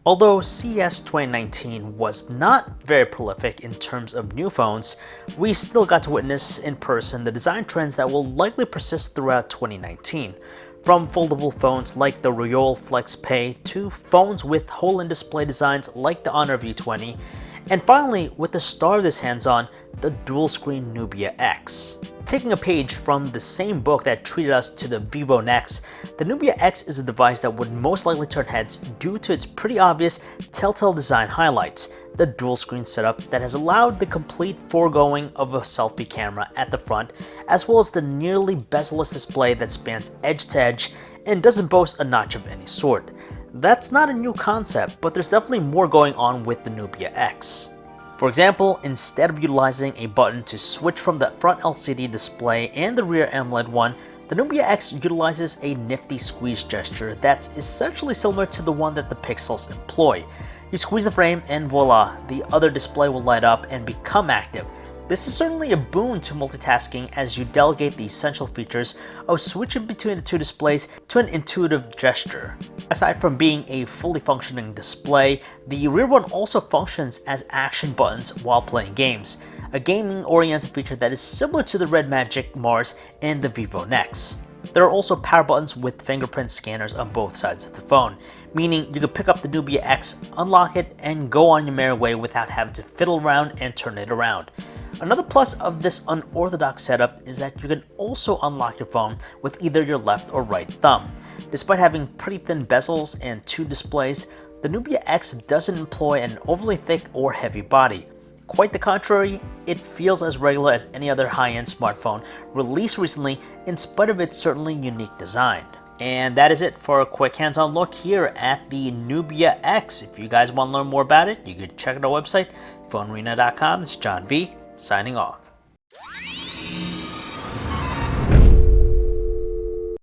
Although CES 2019 was not very prolific in terms of new phones, we still got to witness in person the design trends that will likely persist throughout 2019. From foldable phones like the Royole FlexPai to phones with hole-in display designs like the Honor V20, and finally, with the star of this hands-on, the dual-screen Nubia X. Taking a page from the same book that treated us to the Vivo X, the Nubia X is a device that would most likely turn heads due to its pretty obvious telltale design highlights, the dual-screen setup that has allowed the complete foregoing of a selfie camera at the front, as well as the nearly bezel-less display that spans edge to edge and doesn't boast a notch of any sort. That's not a new concept, but there's definitely more going on with the Nubia X. For example, instead of utilizing a button to switch from the front LCD display and the rear AMOLED one, the Nubia X utilizes a nifty squeeze gesture that's essentially similar to the one that the Pixels employ. You squeeze the frame and voila, the other display will light up and become active. This is certainly a boon to multitasking as you delegate the essential features of switching between the two displays to an intuitive gesture. Aside from being a fully functioning display, the rear one also functions as action buttons while playing games, a gaming-oriented feature that is similar to the Red Magic Mars and the Vivo X. There are also power buttons with fingerprint scanners on both sides of the phone, meaning you can pick up the Nubia X, unlock it, and go on your merry way without having to fiddle around and turn it around. Another plus of this unorthodox setup is that you can also unlock your phone with either your left or right thumb. Despite having pretty thin bezels and two displays, the Nubia X doesn't employ an overly thick or heavy body. Quite the contrary, it feels as regular as any other high-end smartphone released recently in spite of its certainly unique design. And that is it for a quick hands-on look here at the Nubia X. If you guys want to learn more about it, you can check out our website, PhoneArena.com. This is John V, signing off.